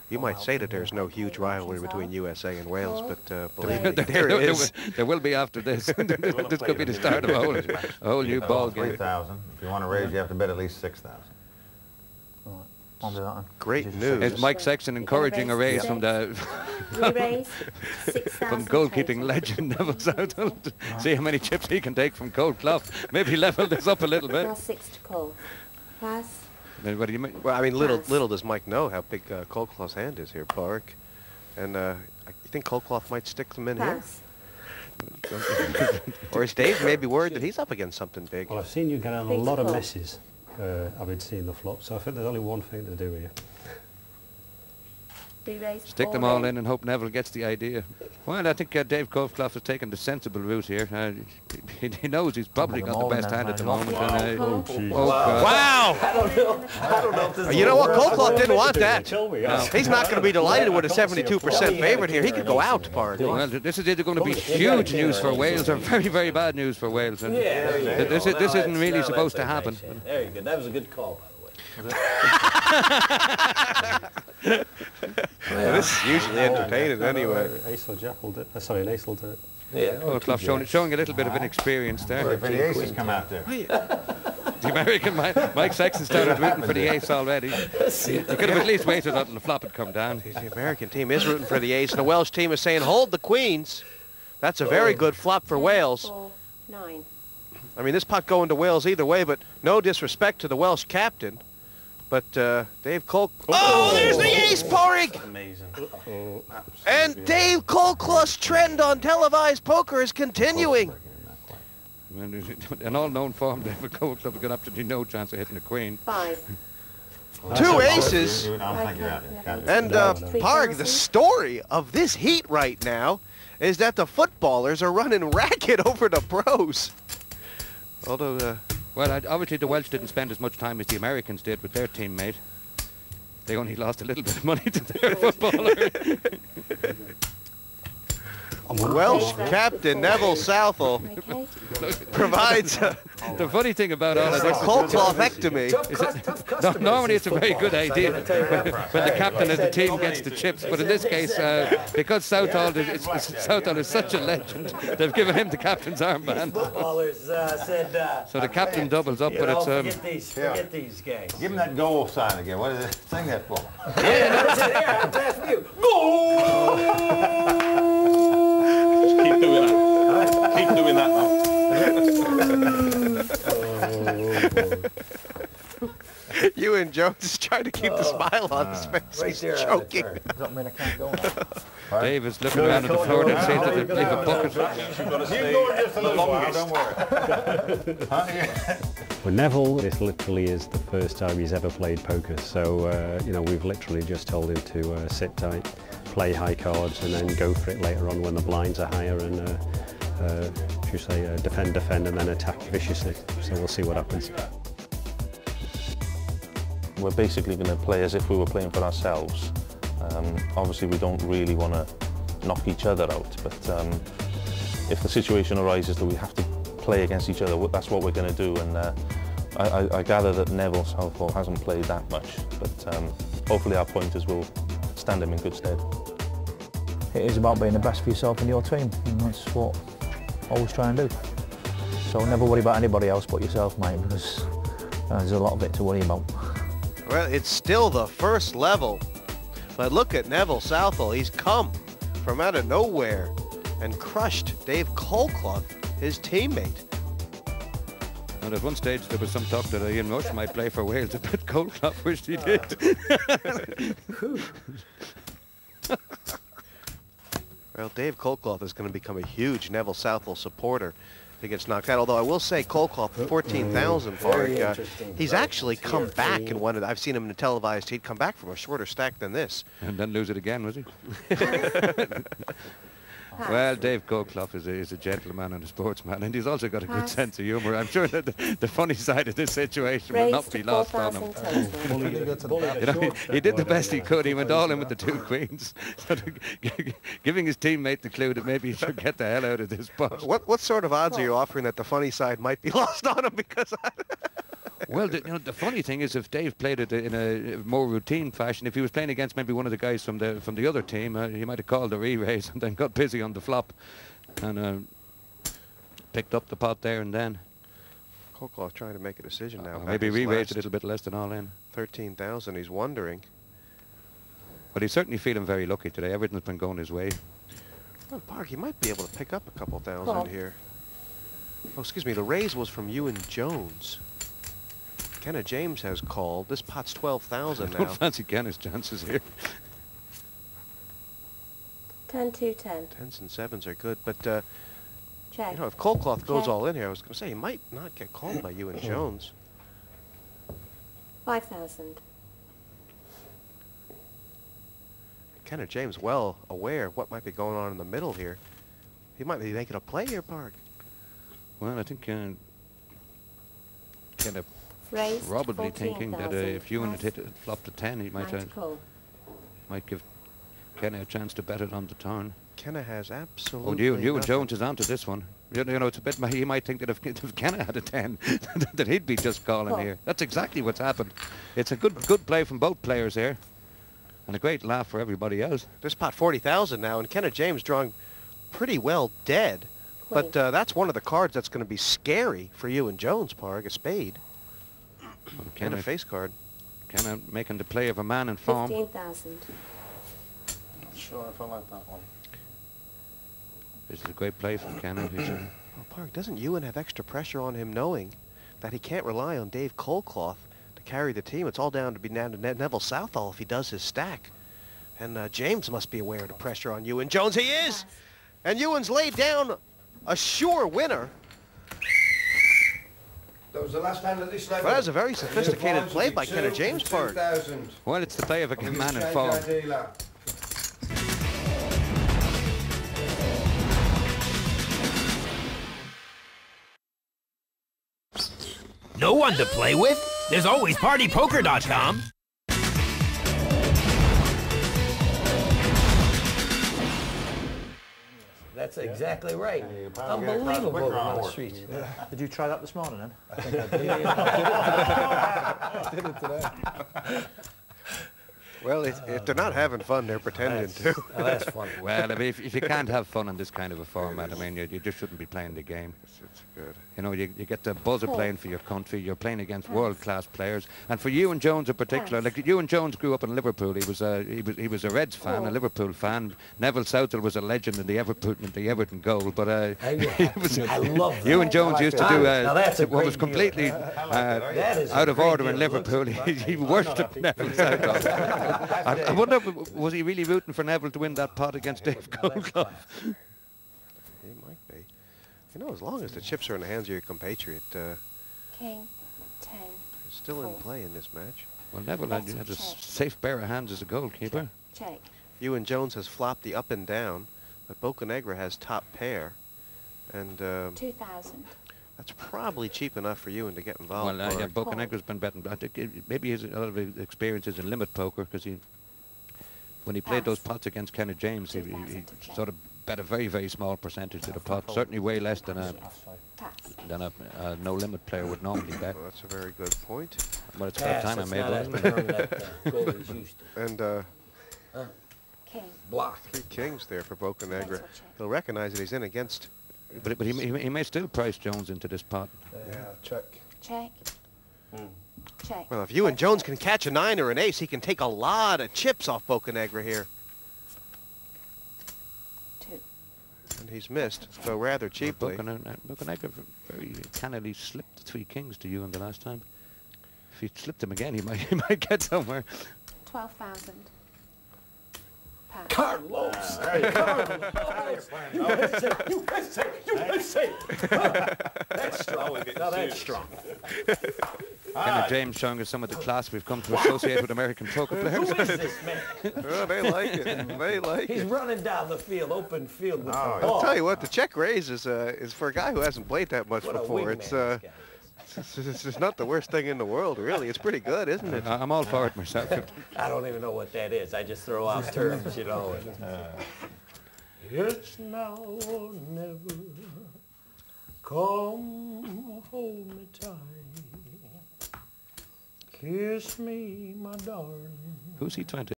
You might say that there's no huge rivalry between USA and Wales, but believe me, there is. There will be after this. This could be the start of a whole new ball game. 3,000. If you want to raise, you have to bet at least 6,000. I'll do that one. Great news. Is Mike Sexton encouraging a raise from the from goalkeeping legend Neville Southall? See how many chips he can take from Cole Clough. Maybe level this up a little bit. Now 6 to Cole. Pass. What do you mean? Well, I mean, little does Mike know how big Cole Clough's hand is here, Park. And I think Cole Clough might stick them in Pass. here. Or is Dave maybe worried that he's up against something big? Well, I've seen you get on a lot of messes. I've been seeing the flop, so I think there's only one thing to do here. Stick them all in and hope Neville gets the idea. Well, I think Dave Clough has taken the sensible route here. He knows he's probably got the best hand at the moment. Wow! I don't know if this You know what? Cole Clough didn't want that. No. He's not going to be delighted with a 72% favorite here. He could go out, Park. Well, this is either going to be huge news for Wales or very, very bad news for Wales. And this isn't really supposed to happen. There you go. That was a good call, by the way. This is usually entertaining anyway. Ace or Jack will do it. Sorry, an ace will do it. Yeah. Well, Clough showing a little bit of inexperience there. If the aces come out there. The American Mike Sexton started rooting for the ace already. He could have at least waited until the flop had come down. The American team is rooting for the ace, and the Welsh team is saying, hold the queens. That's a very good flop for Wales. 9. I mean, this pot going to Wales either way, but no disrespect to the Welsh captain. But Dave Cole... Oh, there's the ace, Porrig! Amazing. And Dave Cole Clough's trend on televised poker is continuing. In all known form, David Cole Clough got absolutely no chance of hitting a queen. 5. 2 aces. I don't think you're out there. And Parg, the story of this heat right now is that the footballers are running racket over the pros. Although... Well, obviously the Welsh didn't spend as much time as the Americans did with their teammate. They only lost a little bit of money to their footballer. Welsh captain Neville Southall provides the funny thing about all of a this Cole Cloughectomy. Normally it's a very good idea when the captain of the team gets the chips, but in this case, because Southall is such a legend, they've given him the captain's armband. Footballers said... So the captain doubles up, but it's... Forget these guys. Give him that goal sign again. What is it? Sing that for. Yeah, that's you. Goal! Keep doing that. Keep doing that now. Ewan Jones is trying to keep the smile on his face. Right He's there, choking. Doesn't mean I can't go now. Dave is looking around at the floor and seeing that they leave a bucket. You've got to stay Just a little while, don't worry. For Neville, this literally is the first time he's ever played poker. So, you know, we've literally just told him to sit tight, play high cards, and then go for it later on when the blinds are higher and, defend, and then attack viciously. So we'll see what happens. We're basically going to play as if we were playing for ourselves. Obviously we don't really want to knock each other out, but if the situation arises that we have to play against each other, that's what we're going to do. And I gather that Neville Southall hasn't played that much, but hopefully our pointers will stand him in good stead. It is about being the best for yourself and your team, and that's what I always try and do. So never worry about anybody else but yourself, mate, because there's a lot of it to worry about. Well, it's still the first level. But look at Neville Southall. He's come from out of nowhere and crushed Dave Cole Clough, his teammate. And at one stage there was some talk that Ian Rush might play for Wales. I bet Cole Clough wished he did. Well, Dave Cole Clough is going to become a huge Neville Southall supporter if he gets knocked out. Although I will say Cole Clough, 14,000 for he's actually come back in one of the, I've seen him in a televised, he'd come back from a shorter stack than this. And then lose it again, was he? Well, Dave Cole Clough is a gentleman and a sportsman, and he's also got a good sense of humour. I'm sure that the funny side of this situation will not be lost on him. He did the best he could. He went all in with the 2 queens, giving his teammate the clue that maybe he should get the hell out of this spot. What sort of odds are you offering that the funny side might be lost on him? Because Well, the funny thing is, if Dave played it in a more routine fashion, if he was playing against maybe one of the guys from the other team, he might have called a re-raise and then got busy on the flop and picked up the pot there and then. Kolkloff trying to make a decision now. Maybe re-raised a little bit less than all in. 13,000. He's wondering. But he's certainly feeling very lucky today. Everything's been going his way. Well, Park, he might be able to pick up a couple thousand here. Oh, excuse me. The raise was from Ewan Jones. Kenneth James has called. This pot's 12,000 now. I don't fancy Kenneth's chances here. 10, 2, 10. 10s and 7s are good, but Check. you know, if Kolkloff goes Check. all in here, I was going to say he might not get called by Ewan Jones. 5,000. Kenneth James well aware of what might be going on in the middle here. He might be making a play here, Park. Well, I think Kenneth Raised probably thinking that 14,000. if Ewan had hit it, flopped a 10, he might give Kenneth a chance to bet it on the turn. Kenneth has Oh, absolutely Ewan nothing. Jones is onto this one. You know, it's a bit. He might think that if Kenneth had a 10, that he'd be just calling here. That's exactly what's happened. It's a good play from both players here, and a great laugh for everybody else. This pot 40,000 now, and Kenneth James drawing pretty well dead. But that's one of the cards that's going to be scary for Ewan Jones, Park, a spade. Well, And a face card. Kenneth making the play of a man in form. 15,000. Not sure if I like that one. This is a great play from Kenneth. Well, Park, doesn't Ewan have extra pressure on him knowing that he can't rely on Dave Kolkloff to carry the team? It's all down to Neville Southall if he does his stack. And James must be aware of the pressure on Ewan Jones. He is! And Ewan's laid down a sure winner. That was the last hand of this level. Well, that was a very sophisticated play by Kenneth James, Park. Well, it's the play of a man in form. No one to play with? There's always PartyPoker.com. That's exactly right. Unbelievable on the streets. Did you try that this morning then? I think I did. I did it today. Well, if they're not having fun, they're pretending to. Oh, that's funny. Well, I mean, if you can't have fun in this kind of a format, I mean, you just shouldn't be playing the game. It's good. You know, you get the buzzer playing for your country. You're playing against world-class players, and for Ewan Jones in particular, like Ewan Jones grew up in Liverpool. He was a Reds fan, a Liverpool fan. Neville Southall was a legend in the Everton goal, but I love that. Ewan Jones used to do what was completely That is out of a great order in deal. Liverpool. He worshipped Neville Southall. I wonder, was he really rooting for Neville to win that pot against Dave Kolkloff? He might be. You know, as long as the chips are in the hands of your compatriot, King, 10. he's still in play in this match. Well, Neville had a safe pair of hands as a goalkeeper. Check. Ewan Jones has flopped the up and down, but Bocanegra has top pair. And 2,000. that's probably cheap enough for Ewan to get involved. Well, yeah, Bocanegra's been betting. I think maybe he has a lot of experiences in limit poker because when he played those pots against Kenneth James, he sort of bet a very, very small percentage of the pot, certainly way less than a no-limit player would normally bet. Well, that's a very good point. Well, it's about time I made one. And King. Block. 3 kings there for Bocanegra. He'll recognize that he's in against. But he may still price Jones into this pot. Yeah, check. Check. Check. Well, if Ewan Jones can catch a 9 or an ace, he can take a lot of chips off Bocanegra here. 2. And he's missed, though rather cheaply. Bocanegra very cannily slipped the 3 kings to Ewan the last time. If he slipped them again, he might get somewhere. 12,000. Pass. Carlos! Carlos! USA! That's strong. Now that's strong. Kenneth James showing us some of the class we've come to associate with American poker players. Who is this man? Oh, they like it. They like He's it. running down the field, open field with the I'll ball. tell you what, the check raise is for a guy who hasn't played that much What a before. wingman It's this guy it's not the worst thing in the world, really. It's pretty good, isn't it? I'm all for it myself. I don't even know what that is. I just throw out terms, you know. It's now or never. Come hold me tight. Kiss me, my darling. Who's he trying to